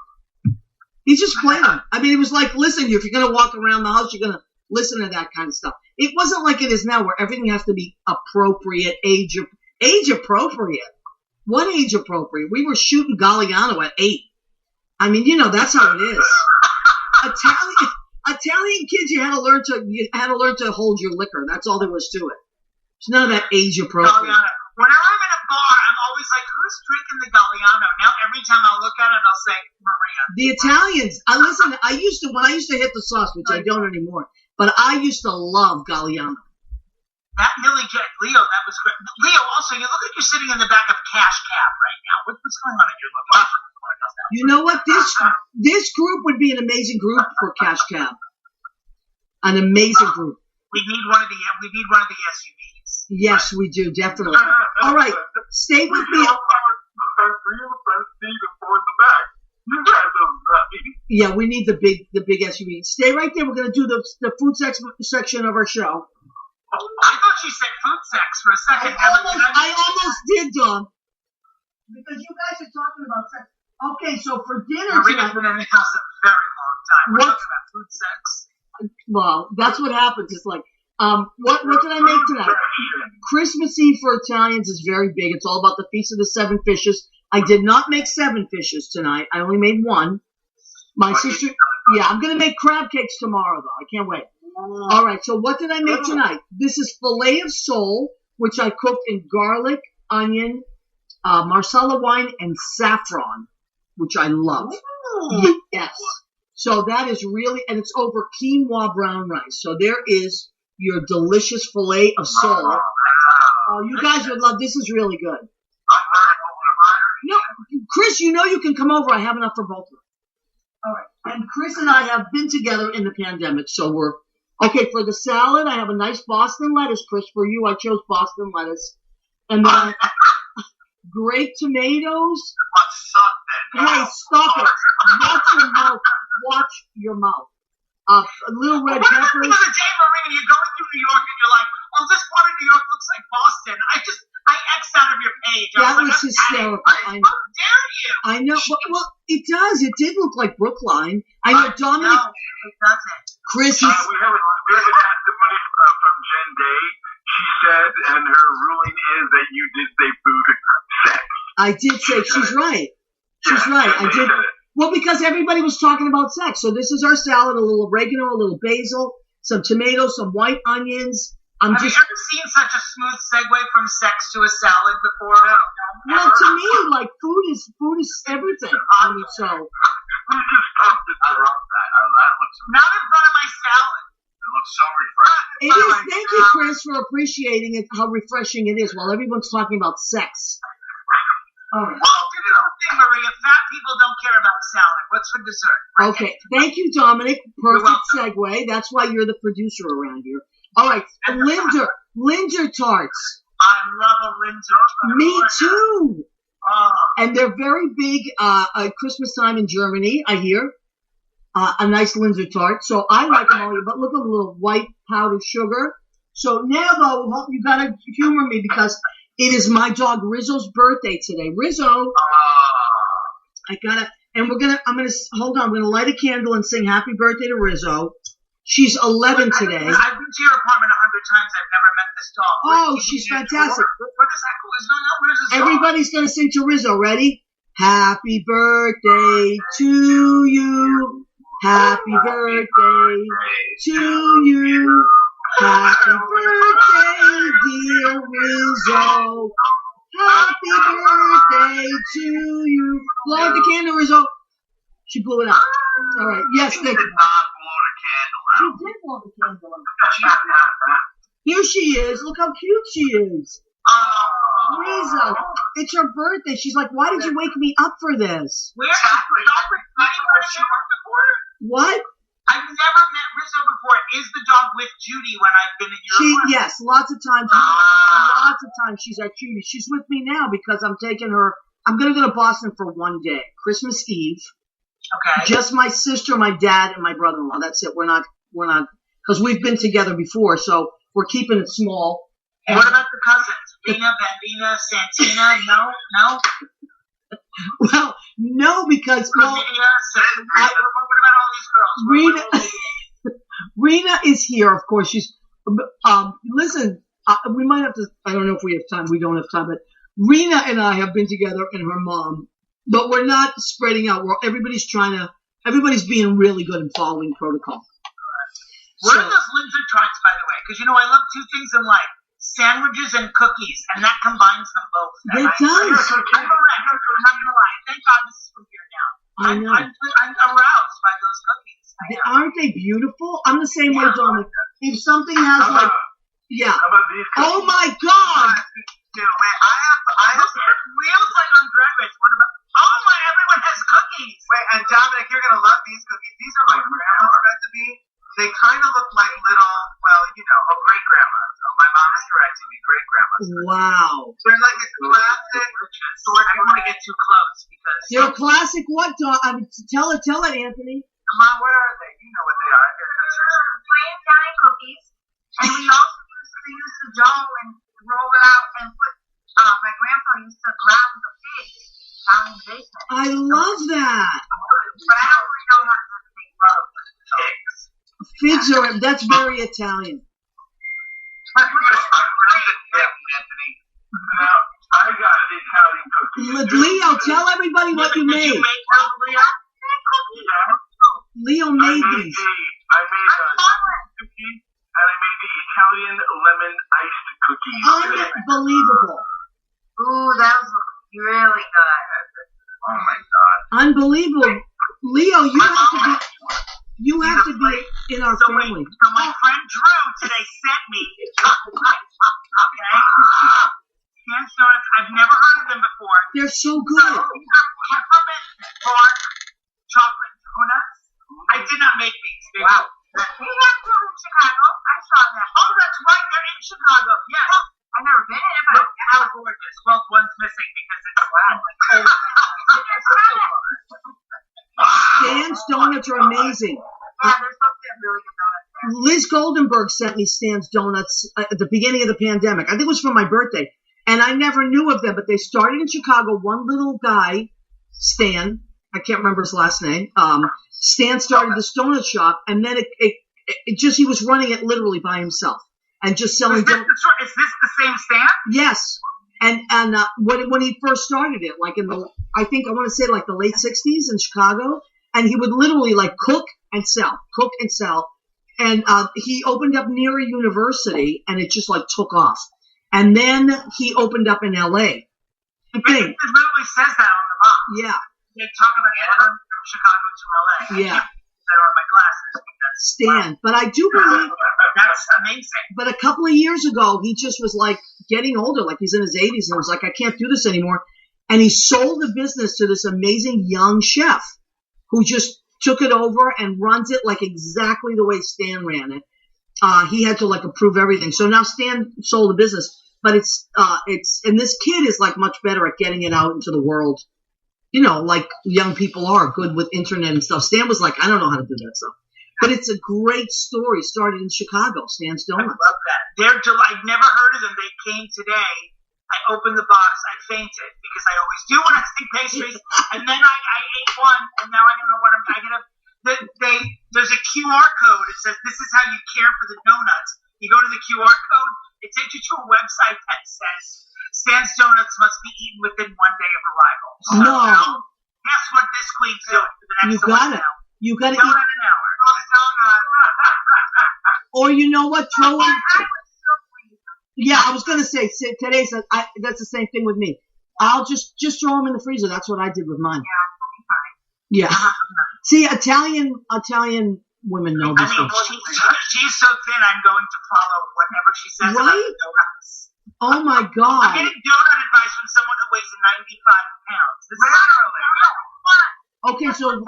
He just played them. I mean, it was like, listen, if you're going to walk around the house, you're going to listen to that kind of stuff. It wasn't like it is now where everything has to be appropriate, age appropriate. What age appropriate? We were shooting Galliano at 8. I mean, you know, that's how it is. Italian kids, you had to learn to hold your liquor. That's all there was to it. It's none of that age appropriate.
Galliano. Whenever I'm in a bar, I'm always like, who's drinking the Galliano? Now every time I look at it, I'll say Maria.
The Italians. When I used to hit the sauce, which I don't anymore, but I used to love Galliano.
That Millie Jack, Leo, that was great. Leo, also, you look like you're sitting in the back of Cash Cab right now. What's going on in your life?
You know what? This group would be an amazing group for Cash Cab. An amazing group.
We need one of the SUVs.
Yes, we do, definitely. All right, stay with me. Yeah, we need the big SUV. Stay right there. We're going to do the food section of our show.
I thought you said food sex for a second.
I almost did, Dawn. Because you guys are talking about sex. Okay, so for dinner
Maria's been in the house a very long time. We're talking about food sex.
Well, that's what happens. It's like, what did I make tonight? Christmas Eve for Italians is very big. It's all about the Feast of the Seven Fishes. I did not make 7 fishes tonight. I only made 1. My sister, I'm going to make crab cakes tomorrow, though. I can't wait. All right, so what did I make tonight? This is filet of sole, which I cooked in garlic, onion, marsala wine, and saffron, which I love. Yes. So that is really, and it's over quinoa brown rice. So there is your delicious filet of sole. Oh, you guys would love, this is really good. No, Chris, you know you can come over. I have enough for both of us. All right. And Chris and I have been together in the pandemic, so we're okay. For the salad, I have a nice Boston lettuce, Chris. For you, I chose Boston lettuce. And then great tomatoes. Hey, stop it. Watch your mouth. Watch your mouth. Little red peppers.
What happens on a day, Maria, you're going through New York and you're like, oh, this part of New York looks like Boston. I X'd out of your page.
That was hysterical. I know.
How dare you?
I know. Well, it does. It did look like Brookline. I know Dominick.
No, it doesn't.
Chris,
We have a testimony from Jen Day. She said, and her ruling is that you did say food sex.
I did say she's right. She's right. I did. Well, because everybody was talking about sex. So this is our salad: a little oregano, a little basil, some tomatoes, some white onions.
Have you ever seen such a smooth segue from sex to a salad before?
Well, to me, like food is everything. I mean, so.
Not in front of my salad.
looks so refreshing.
It is. Thank you, Chris, for appreciating it, how refreshing it is while everyone's talking about sex. All right.
Well, do the thing, Maria. Fat people don't care about salad. What's for dessert?
Okay. Thank you, Dominic. Perfect segue. That's why you're the producer around here. All right. Linder tarts.
I love a Linzer.
Me too.
Oh.
And they're very big at Christmas time in Germany, I hear. A nice Linzer tart. So I like them all. But look at the little white powdered sugar. So now, though, you got to humor me because it is my dog Rizzo's birthday today. Rizzo, I'm going to light a candle and sing happy birthday to Rizzo. She's 11 today.
I've been to your apartment 100 times. I've never met this dog.
Oh, she's fantastic.
What is that? What's going on? Where's this
Everybody's going to sing to Rizzo. Ready? Happy birthday to you. Happy birthday to you. Happy birthday, dear Rizzo. Happy birthday to you. Blow out the candle, Rizzo. She blew it out. All right. Yes, Nick. She did blow the candle out. Here she is. Look how cute she is. Rizzo, it's her birthday. She's like, why did you wake me up for this?
Where is the dog with Judy when I've never before?
What?
I've never met Rizzo before. Is the dog with Judy when I've been in your apartment?
Yes, lots of times. Lots of times she's at Judy. She's with me now because I'm taking her. I'm going to go to Boston for one day, Christmas Eve.
Okay.
Just my sister, my dad, and my brother-in-law. That's it. We're not, because we've been together before, so we're keeping it small.
And what about the cousins? Rena, Bambina, Santina? No?
Well, no, because
what about all these girls?
Rena is here, of course. She's listen. We might have to. I don't know if we have time. We don't have time, but Rena and I have been together, and her mom. But we're not spreading out. Everybody's being really good and following protocol.
What are those Linzer tarts, by the way? Because I love two things in life: sandwiches and cookies, and that combines them both.
It does.
I'm not gonna lie. Thank God this is from here now.
I know.
I'm aroused by those cookies.
Aren't they beautiful? I'm the same way, Dominic. If something has yeah.
How about these cookies?
Oh my God!
Wait, I have wheels like on Drag Race. What about? Oh my! Everyone has cookies.
Wait, and Dominic, you're gonna love these cookies. These are my grandma's recipe. They kind of look like little, great grandmas. My mom is correcting me, great grandmas.
Wow.
They're like a classic
sort. I don't want to get too close because
they're classic. What? Tell it, Anthony.
Come on, what are they? You know what they are.
Plain Italian cookies, and we also used to use the dough and roll it out and put. My grandpa used to ground the pigs down in the basement.
I love that.
But I don't really know how to make love with pigs.
Figs that's very Italian.
Anthony. Now, I got Italian cookies.
Leo, tell everybody what you made. Leo made these.
I made cookies, and I made the Italian lemon iced cookies.
Unbelievable.
Ooh, that was really good.
Oh my God.
Unbelievable. Leo, you have to be in our family.
So my friend Drew today sent me Sam's Donuts. I've never heard of them before.
They're so good.
These are peppermint bark chocolate donuts. I did not make these.
Wow. We have two in Chicago. I saw them.
Oh, that's right. They're in Chicago. Yes.
I've never been in it, but
how gorgeous. Well, one's missing because it's cold.
Stan's Donuts are amazing.
yeah, there's supposed to be really good donuts there.
Liz Goldenberg sent me Stan's Donuts at the beginning of the pandemic. I think it was for my birthday. And I never knew of them, but they started in Chicago. One little guy, Stan, I can't remember his last name. Stan started this donut shop, and then it just, he was running it literally by himself and just selling donuts.
Is this the same Stan?
Yes. And when he first started it, like I want to say like the late 60s in Chicago, and he would literally like cook and sell. And he opened up near a university, and it just like took off. And then he opened up in L.A.
It literally says that on the box.
Yeah.
They talk about entering from Chicago to L.A.
Yeah.
that are my glasses because
Stan. But I do believe,
that's amazing.
but a couple of years ago, he just was like getting older, like he's in his 80s, and was like, I can't do this anymore. And he sold the business to this amazing young chef who just took it over and runs it like exactly the way Stan ran it. He had to like approve everything. So now Stan sold the business, but and this kid is like much better at getting it out into the world. You know, like young people are good with internet and stuff. Stan was like, I don't know how to do that stuff. But it's a great story. Started in Chicago, Stan's
I
Donuts.
love that. I'd never heard of them. They came today. I opened the box. I fainted because I always do when I see pastries. And then I ate one, and now I don't know what I get. There's a QR code. It says this is how you care for the donuts. You go to the QR code. It takes you to a website that says Stan's Donuts must be eaten within 1 day of arrival. So
No.
now, guess what this queen's doing for the next
You got it. You got to eat.
Donut an hour.
Or you know what? Throw in.
I was so pleased.
Yeah, I was gonna say today. That's the same thing with me. I'll just throw them in the freezer. That's what I did with mine.
Yeah,
Yeah. See, Italian women know
I
this
mean,
stuff.
she's so thin, I'm going to follow whatever she says about
Right?
the donuts.
Oh my
I'm
God.
getting donut advice from someone who weighs 95 pounds. This is
Okay, so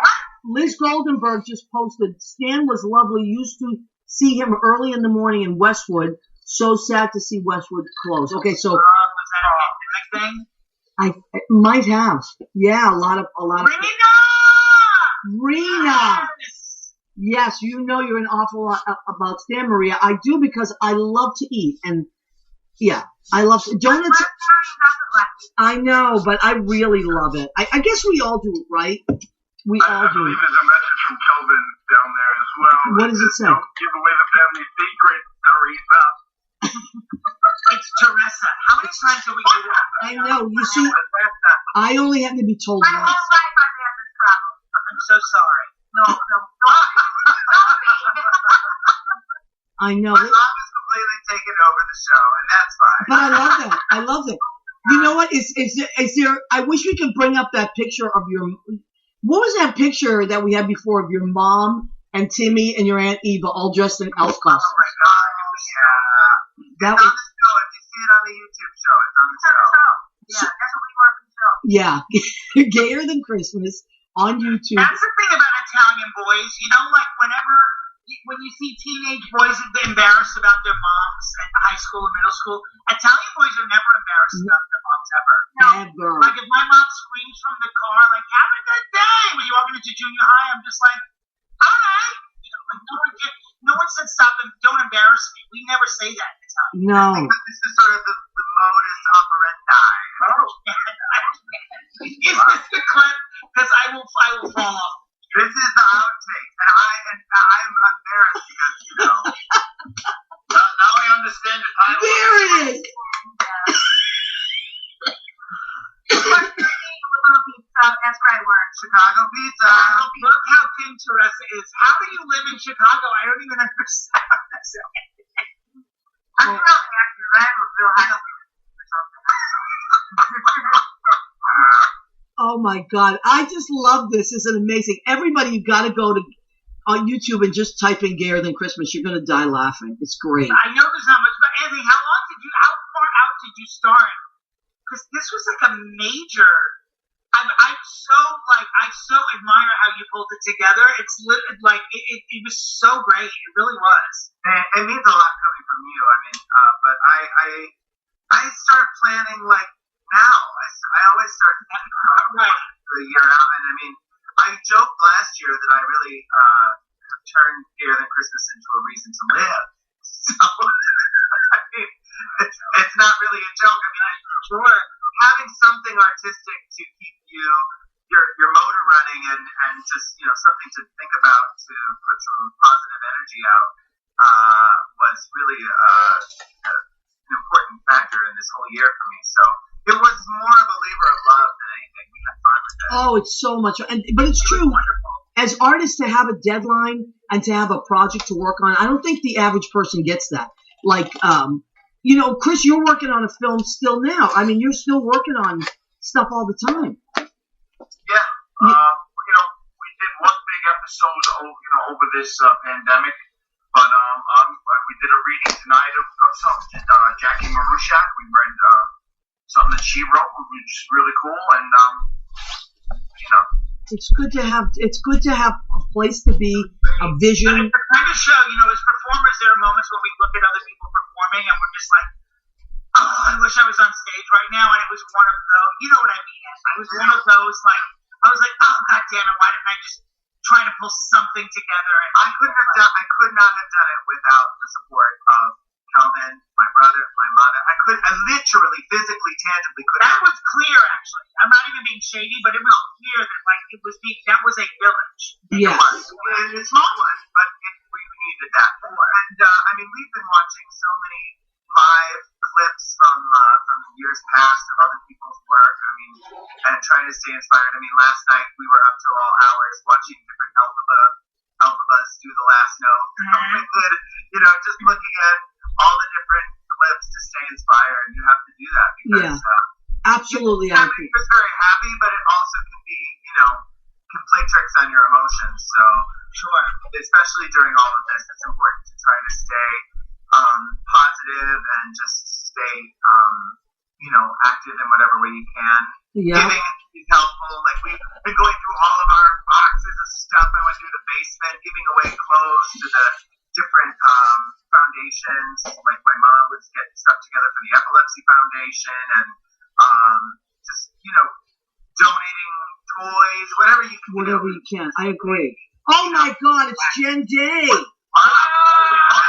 Liz Goldenberg just posted, Stan was lovely. Used to see him early in the morning in Westwood. So sad to see Westwood close. Okay, so
was that a pandemic thing?
I might have. Yeah, a lot of. Rena! Yes, you know you're an awful lot about Stan, Maria. I do because I love to eat. And yeah, I love donuts. I know, but I really love it. I guess we all do, right? We all
I
do.
believe there's a message from Kelvin down there as well.
What does it say?
Don't give away the family secret. Hurry's up.
It's Teresa. How many times have we do that?
I know. You see, I only have to be told
My
once.
whole life I've had this problem.
I'm so sorry.
No.
I know.
My mom is completely taken over the show, and that's fine.
But I love that. I love it. You know what? Is there? I wish we could bring up that picture of your. What was that picture that we had before of your mom and Timmy and your Aunt Eva all dressed in elf costumes?
Oh my God, it was
That
it's on
was
the show. If you see it on the YouTube show, it's on the show.
Yeah, that's what we were for the show.
yeah, gayer than Christmas on YouTube.
That's the thing about Italian boys. You know, like when you see teenage boys embarrassed about their moms at high school and middle school, Italian boys are never embarrassed about their moms ever.
Never.
Like if my mom screams from the car, like "Have a good day" when you're walking into junior high, I'm just like, "All right," you know, like no one said stop and don't embarrass me. We never say that in Italian.
No.
Because this is sort of the modus operandi.
Is this the clip? Because I will fall off.
This is the outtake, and I'm embarrassed because
Now I understand the title.
There it is.
Little pizza, that's where I work.
Chicago pizza.
Look how thin Teresa is. How do you live in Chicago? I don't even understand this.
I'm real active. I'm a real high or something.
Oh my God. I just love this. This is amazing. Everybody, you got to go to on YouTube and just type in gayer than Christmas. You're going to die laughing. It's great.
I know there's not much, but Anthony, how far out did you start? Because this was like a major. I so admire how you pulled it together. It's like it was so great. It really was.
It means a lot coming from you. I mean, but I start planning like now. I always start thinking about the year out, and I mean, I joked last year that I really have turned gayer than Christmas into a reason to live. So I mean, it's not really a joke. I mean, sure, having something artistic to keep your motor running and just something to think about to put some positive energy out was really an important factor in this whole year for me. So it was more of a labor of love than anything. We had fun with it.
Oh, it's so much. But it's true.
Wonderful.
As artists, to have a deadline and to have a project to work on, I don't think the average person gets that. Like, Chris, you're working on a film still now. I mean, you're still working on stuff all the time.
Yeah. We did one big episode,
this pandemic. But we did a reading tonight of something that Jackie Marushak. We read something that she wrote, which is really cool. And you know,
it's good to have a place to be, a vision.
It's the kind of show, you know, as performers, there are moments when we look at other people performing and we're just like, oh, I wish I was on stage right now. And it was one of those, you know what I mean? I was one of those, like, I was like, oh, God damn it, why didn't I just try to pull something together? And
I could not have done it without the support of Calvin, my brother, my mother. I literally, physically, tangibly could
that
not.
was clear, actually. I'm not even being shady, but it was clear that, like, that was a village.
Yes.
It was. And it's small one, but we needed that. And, I mean, we've been watching so many live clips from years past of other people's work. I mean, and trying to stay inspired. I mean, last night we were up till all hours watching different alphabas do the last note. We did, you know, just looking at all the different clips to stay inspired. You have to do that because
absolutely.
I think it's very happy, but it also can be, you know, can play tricks on your emotions. So sure, especially during all of this, it's important to try to stay positive and just stay, you know, active in whatever way you can.
Yeah.
Giving is helpful. Like we've been going through all of our boxes of stuff. I went through the basement, giving away clothes to the different foundations. Like my mom was getting stuff together for the Epilepsy Foundation, and just, you know, donating toys, whatever you can.
Whatever you can. I agree. Oh my God, it's Jen Day.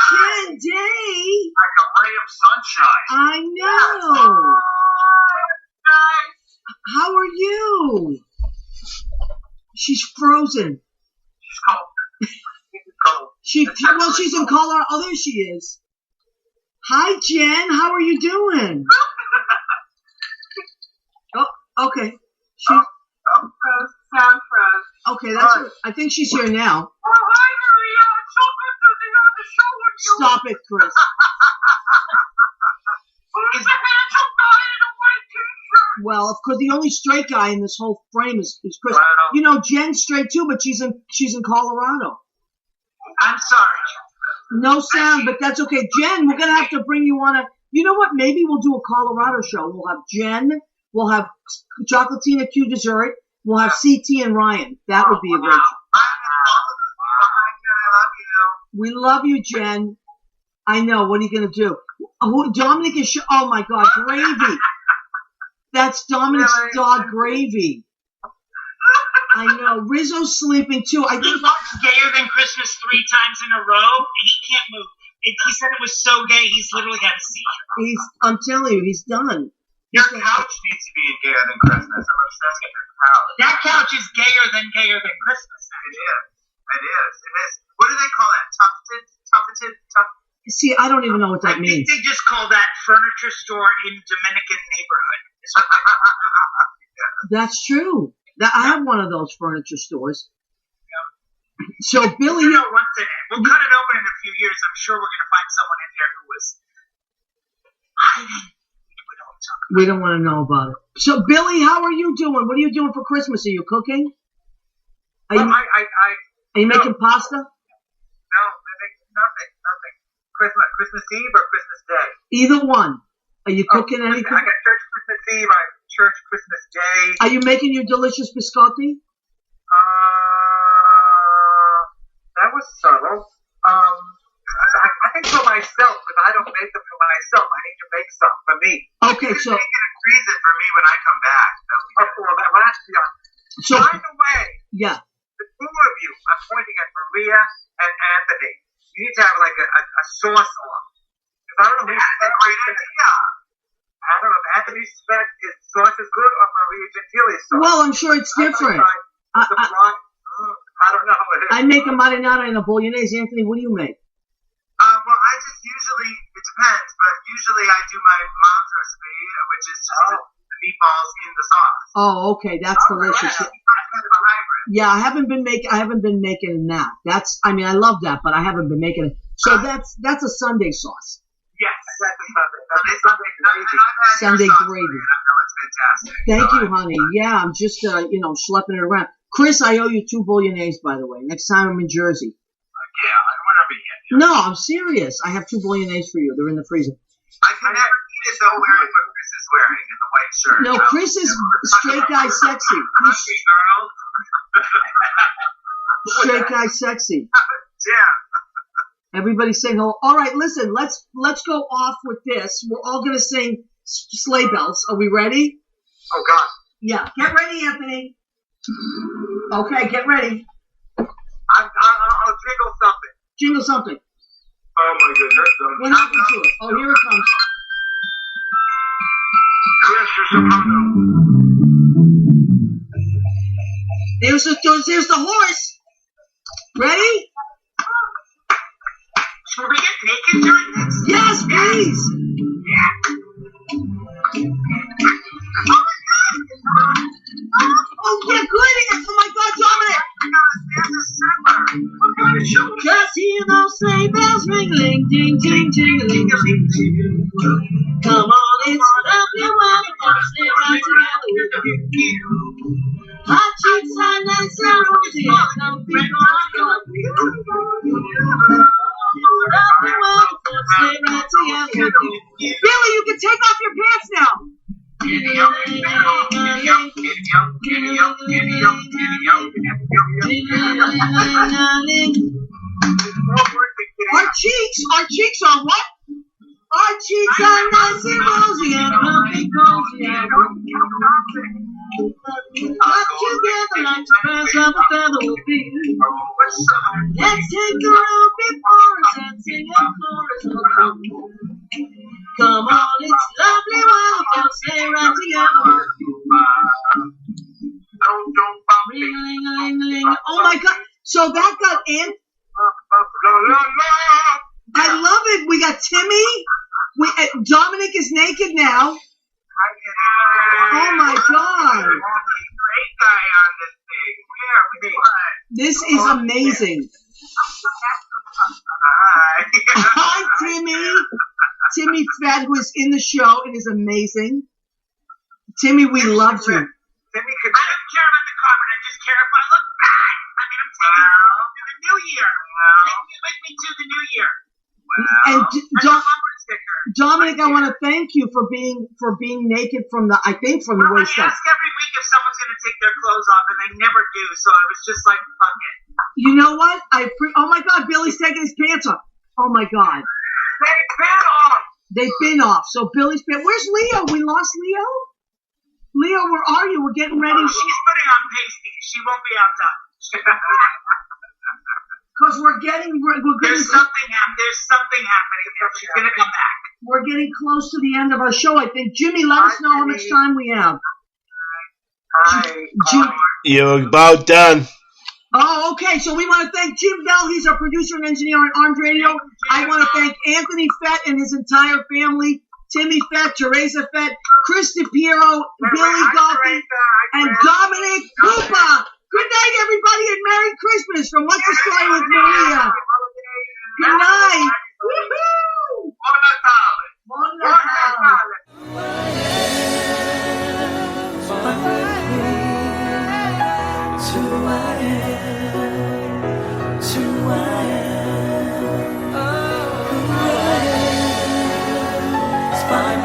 Jen Day.
Like a ray of sunshine.
I know. How are you? She's frozen.
She's cold.
Cold. She's in Colorado. Oh, there she is. Hi, Jen. How are you doing? Oh, okay.
Sound froze.
Okay, that's her. I think she's here now.
Oh, hi, Maria. It's so good to be on the show with you.
Stop it, Chris.
Who's the handsome guy in a white t-shirt?
Well, of course, the only straight guy in this whole frame is Chris.
Wow.
You know, Jen's straight too, but she's in Colorado.
I'm sorry, Jen.
No sound, but that's okay. Jen, we're gonna have to bring you on you know what? Maybe we'll do a Colorado show. We'll have Jen. We'll have Chocolatina Q Dessert. We'll have CT and Ryan. That would be a great show. We love you, Jen. I know. What are you going to do? Dominick is... Oh, my God. Gravy. That's Dominick's dog, Gravy. I know. Rizzo's sleeping, too. I
He
think...
looks gayer than Christmas 3 times in a row, and he can't move. He said it was so gay, he's literally got a seizure.
I'm telling you, he's done.
Your couch needs to be gayer than Christmas. I'm obsessed with your couch.
That couch is gayer than Christmas.
It is. What do they call that? Tufted?
See, I don't even know what that means.
They just call that furniture store in Dominican neighborhood.
That's true. I have one of those furniture stores. Yeah. So, Billy...
We'll cut it open in a few years. I'm sure we're going to find someone in there who was hiding.
We don't want to know about it. So, Billy, how are you doing? What are you doing for Christmas? Are you cooking? Are you making pasta?
No, nothing. Christmas Eve or Christmas Day?
Either one. Are you cooking anything?
I got church Christmas Eve. I have church Christmas Day.
Are you making your delicious biscotti?
That was subtle. I think for myself, because I don't make them for myself. I need to make some for me.
Okay, so...
Make it a reason for me when I come back.
So,
by the way,
yeah.
The two of you, I'm pointing at Maria and Anthony. You need to have like a sauce on. Because I don't know who's great idea. I don't know if Anthony's sauce is good or Maria Gentili's sauce.
Well, I'm sure it's different.
I don't know.
I make a marinara and a bolognese. Anthony, what do you make?
Well, I just usually, it depends, but usually I do my mom's recipe, which is just the meatballs in the sauce.
Oh, okay, that's delicious. Yeah, I haven't been making that. I love that, but I haven't been making it. So that's a Sunday sauce.
Yes, that's a Sunday gravy.
Sunday gravy.
I know it's fantastic.
Thank you, honey. Yeah, I'm just schlepping it around. Chris, I owe you 2 bolognese, by the way. Next time I'm in Jersey.
Yeah, whatever you get.
No, I'm serious. I have 2 bolognese for you. They're in the freezer.
I can never eat it though wearing what Chris is wearing in the white shirt.
No, Chris is straight guy sexy.
Hungry girl.
Straight guy sexy.
Yeah.
Everybody sing. All right, listen. Let's go off with this. We're all gonna sing Sleigh Bells. Are we ready?
Oh God.
Yeah. Get ready, Anthony. Okay, get ready.
I'll jiggle something.
Jingle something.
Oh my goodness.
What happened to it? Oh, here it comes.
Yes, you're soprano.
There's the horse. Ready?
Should we get naked during this?
Yes, please. Oh, yeah, good. Oh, my God, Dominic.
What kind of show?
Just hear those sleigh bells ringling, ding, ding, jingling. Come on, it's lovely weather. Let's stay right together with you. Our cheeks are nice and rosy, and I'm big on you. Lovely weather. Let's stay right together with you. Billy, you can take off your pants now.
Giddy up, giddy up, giddy up, giddy up, giddy up, giddy up, giddy up,
Our cheeks are what? Our cheeks are nice and rosy and comfy, cozy and up together like the birds of a feather will be. Let's take the road before us and sing a chorus of love. Come on, it's lovely weather, let's stay right together. Ring-a-ling-a-ling-a-ling. Oh my God! So that got Ant. I love it. We got Timmy. Dominic is naked now. Oh my God!
Great guy on this thing. Yeah,
This is amazing.
Hi.
Hi, Timmy. Timmy Fed, who is in the show and is amazing. Timmy, we loved you.
Timmy could. I don't care about the cover. I just care if I look bad. I mean, I'm taking it to the new year. Taking it with me to the new year.
And
bumper sticker.
Dominic, I want to thank you for being naked from the waist
I
up.
ask every week if someone's going to take their clothes off, and they never do. So I was just like, fuck it.
You know what? Oh my God, Billy's taking his pants off. Oh my God.
They've been off.
They've been off. So Billy's pants. Where's Leo? We lost Leo? Leo, where are you? We're getting ready.
She's putting on pasties. She won't be outdone.
Because we're getting.
There's something happening. She's going to come back.
We're getting close to the end of our show. I think. Jimmy, let us know how much time we have.
You're about done.
Oh, okay. So we want to thank Jim Bell. He's our producer and engineer on Armed Radio. I want to thank Anthony Fett and his entire family. Timmy Fett, Teresa Fett, Chris DePiero, Billy Goffey, and Dominic Koopa. Good night, everybody, and Merry Christmas from What's the Story with Maria. Good night. Woohoo! Buon Natale.
Find